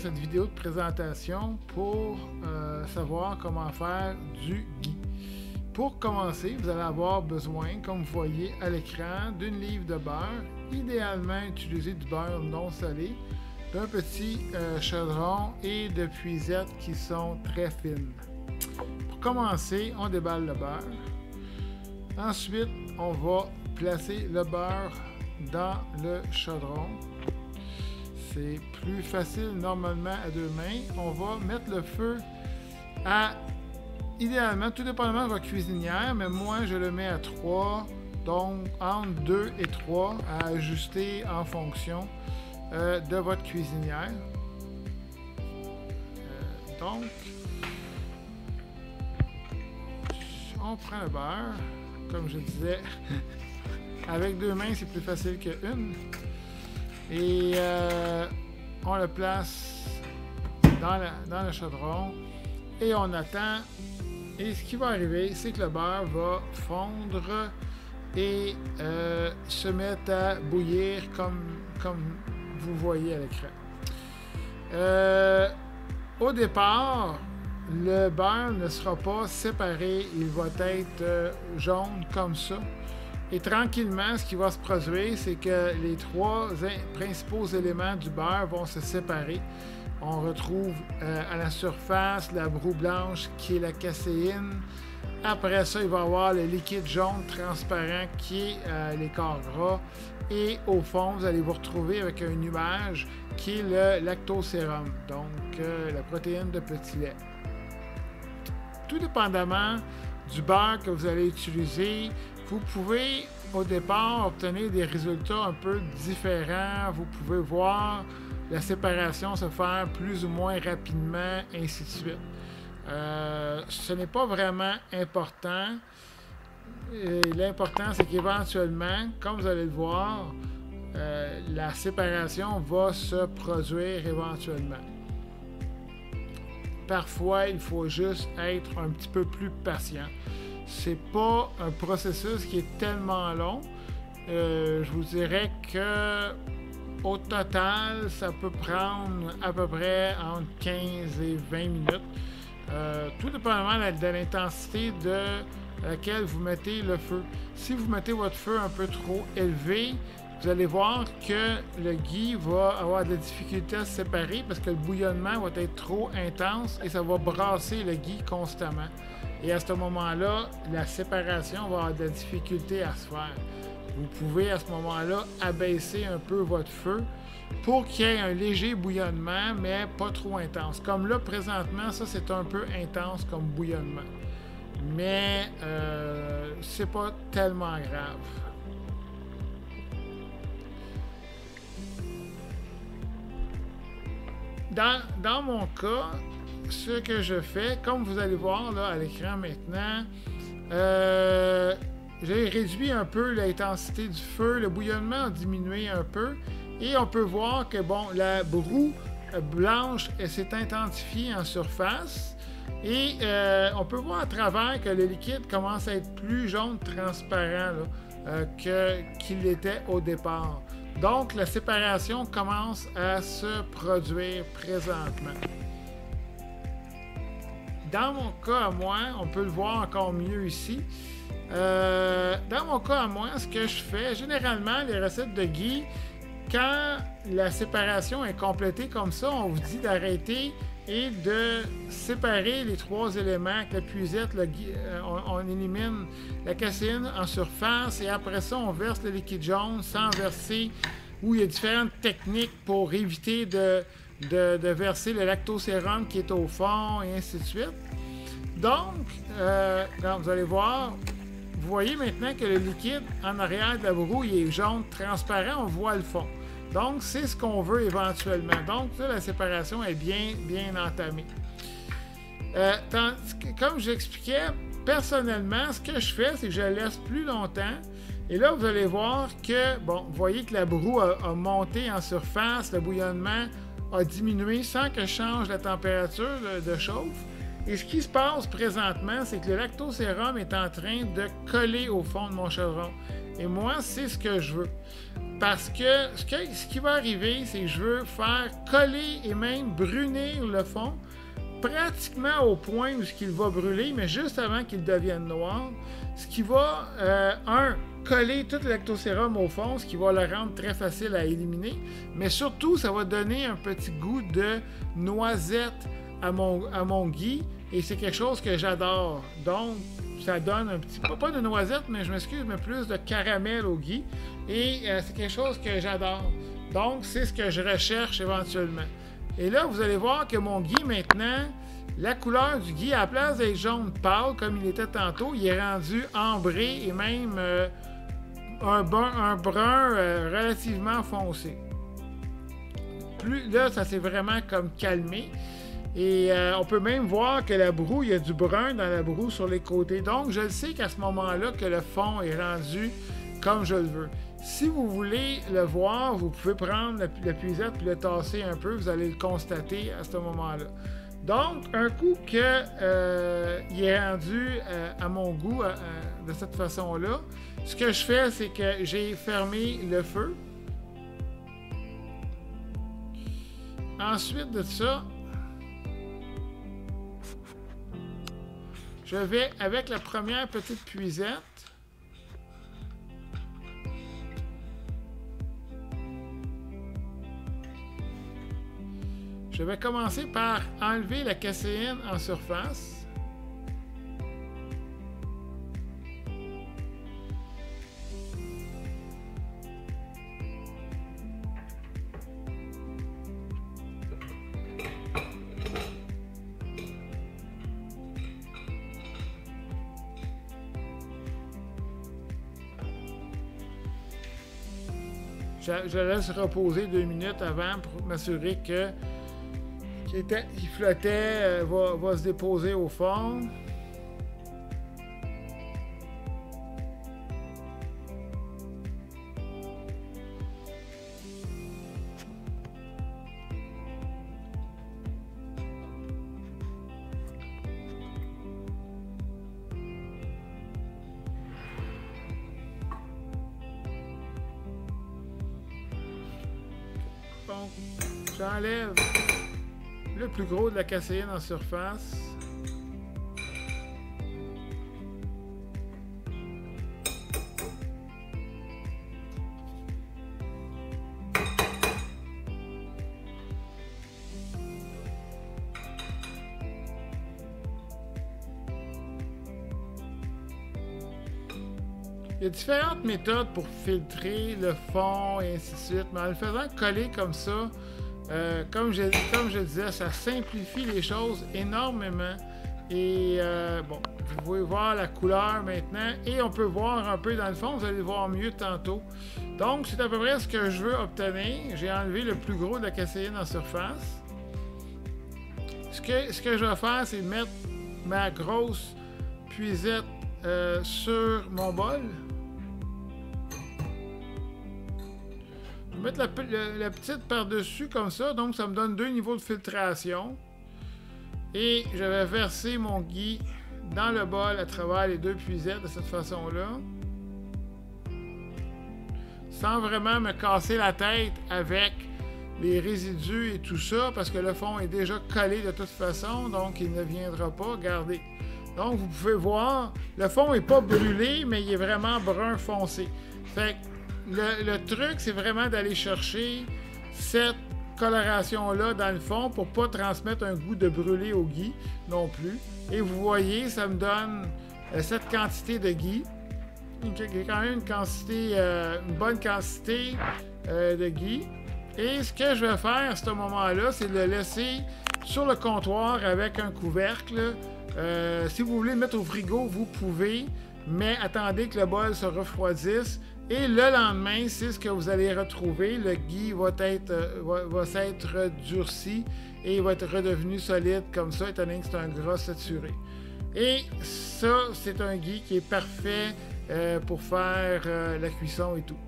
cette vidéo de présentation pour savoir comment faire du ghee. Pour commencer, vous allez avoir besoin, comme vous voyez à l'écran, d'une livre de beurre. Idéalement, utiliser du beurre non salé, d'un petit chaudron et de puisettes qui sont très fines. Pour commencer, on déballe le beurre. Ensuite, on va placer le beurre dans le chaudron. C'est plus facile normalement à deux mains. On va mettre le feu à, idéalement, tout dépendamment de votre cuisinière, mais moi je le mets à 3, donc entre 2 et 3 à ajuster en fonction de votre cuisinière. Donc, on prend le beurre, comme je disais, avec deux mains c'est plus facile qu'une. Et on le place dans le chaudron et on attend. Et ce qui va arriver, c'est que le beurre va fondre et se mettre à bouillir comme vous voyez à l'écran. Au départ, le beurre ne sera pas séparé, il va être jaune comme ça. Et tranquillement, ce qui va se produire, c'est que les trois principaux éléments du beurre vont se séparer. On retrouve à la surface la broue blanche qui est la caséine. Après ça, il va y avoir le liquide jaune transparent qui est les corps gras. Et au fond, vous allez vous retrouver avec un nuage qui est le lactosérum, donc la protéine de petit lait. Tout dépendamment du beurre que vous allez utiliser, vous pouvez au départ obtenir des résultats un peu différents. Vous pouvez voir la séparation se faire plus ou moins rapidement, ainsi de suite. Ce n'est pas vraiment important. L'important, c'est qu'éventuellement, comme vous allez le voir, la séparation va se produire éventuellement. Parfois, il faut juste être un petit peu plus patient. C'est pas un processus qui est tellement long. Je vous dirais que au total, ça peut prendre à peu près entre 15 et 20 minutes. Tout dépendamment de l'intensité de laquelle vous mettez le feu. Si vous mettez votre feu un peu trop élevé, vous allez voir que le ghee va avoir de la difficulté à se séparer parce que le bouillonnement va être trop intense et ça va brasser le ghee constamment. Et à ce moment-là, la séparation va avoir de la difficulté à se faire. Vous pouvez à ce moment-là abaisser un peu votre feu pour qu'il y ait un léger bouillonnement, mais pas trop intense. Comme là, présentement, ça c'est un peu intense comme bouillonnement. Mais c'est pas tellement grave. Dans mon cas, ce que je fais, comme vous allez voir là, à l'écran maintenant, j'ai réduit un peu l'intensité du feu, le bouillonnement a diminué un peu et on peut voir que bon, la broue blanche s'est intensifiée en surface et on peut voir à travers que le liquide commence à être plus jaune transparent qu'il l'était au départ. Donc la séparation commence à se produire présentement. Dans mon cas à moi, on peut le voir encore mieux ici. Dans mon cas à moi, ce que je fais, généralement, les recettes de ghee, quand la séparation est complétée comme ça, on vous dit d'arrêter et de séparer les trois éléments avec la puisette. On élimine la caséine en surface et après ça, on verse le liquide jaune sans verser, où il y a différentes techniques pour éviter de verser le lactosérum qui est au fond et ainsi de suite. Donc, quand vous allez voir, vous voyez maintenant que le liquide en arrière de la broue il est jaune transparent, on voit le fond. Donc, c'est ce qu'on veut éventuellement. Donc, là, la séparation est bien entamée. Comme j'expliquais, personnellement, ce que je fais, c'est que je laisse plus longtemps. Et là, vous allez voir que, bon, vous voyez que la broue a monté en surface, le bouillonnement a diminué sans que je change la température de chauffe. Et ce qui se passe présentement, c'est que le lactosérum est en train de coller au fond de mon chaudron. Et moi, c'est ce que je veux. parce que ce qui va arriver, c'est que je veux faire coller et même brunir le fond pratiquement au point où il va brûler, mais juste avant qu'il devienne noir, ce qui va, coller tout le lactosérum au fond, ce qui va le rendre très facile à éliminer, mais surtout, ça va donner un petit goût de noisette à mon ghee, et c'est quelque chose que j'adore. Donc, ça donne un petit peu, pas de noisette, mais je m'excuse, mais plus de caramel au ghee, et c'est quelque chose que j'adore. Donc, c'est ce que je recherche éventuellement. Et là, vous allez voir que mon ghee, maintenant, la couleur du ghee, à la place d'être jaune pâle, comme il était tantôt, il est rendu ambré et même un brun relativement foncé. Là, ça s'est vraiment comme calmé. Et on peut même voir que la broue, il y a du brun dans la broue sur les côtés. Donc, je le sais qu'à ce moment-là, que le fond est rendu comme je le veux. Si vous voulez le voir, vous pouvez prendre la puisette et le tasser un peu. Vous allez le constater à ce moment-là. Donc, un coup qu'il est rendu à mon goût de cette façon-là, ce que je fais, c'est que j'ai fermé le feu. Ensuite de ça, je vais avec la première petite puisette. Je vais commencer par enlever la caséine en surface. Je laisse reposer 2 minutes avant pour m'assurer que qui flottait va se déposer au fond. Donc, j'enlève le plus gros de la caséine en surface. Il y a différentes méthodes pour filtrer le fond et ainsi de suite, mais en le faisant coller comme ça, comme je disais, ça simplifie les choses énormément. Et bon, vous pouvez voir la couleur maintenant et on peut voir un peu dans le fond, vous allez voir mieux tantôt. Donc, c'est à peu près ce que je veux obtenir. J'ai enlevé le plus gros de la caséine en surface. Ce que je vais faire, c'est mettre ma grosse puisette sur mon bol. Je vais mettre la petite par-dessus comme ça, donc ça me donne 2 niveaux de filtration. Et je vais verser mon ghee dans le bol à travers les 2 puisettes de cette façon-là. Sans vraiment me casser la tête avec les résidus et tout ça, parce que le fond est déjà collé de toute façon, donc il ne viendra pas. Regardez. Donc vous pouvez voir, le fond n'est pas brûlé, mais il est vraiment brun foncé. Fait que le truc, c'est vraiment d'aller chercher cette coloration-là dans le fond pour ne pas transmettre un goût de brûlé au ghee non plus. Et vous voyez, ça me donne cette quantité de ghee. Il y a quand même une bonne quantité de ghee. Et ce que je vais faire à ce moment-là, c'est de le laisser sur le comptoir avec un couvercle. Si vous voulez le mettre au frigo, vous pouvez, mais attendez que le bol se refroidisse. Et le lendemain, c'est ce que vous allez retrouver. Le ghee va s'être durci et il va être redevenu solide comme ça, étant donné que c'est un gras saturé. Et ça, c'est un ghee qui est parfait pour faire la cuisson et tout.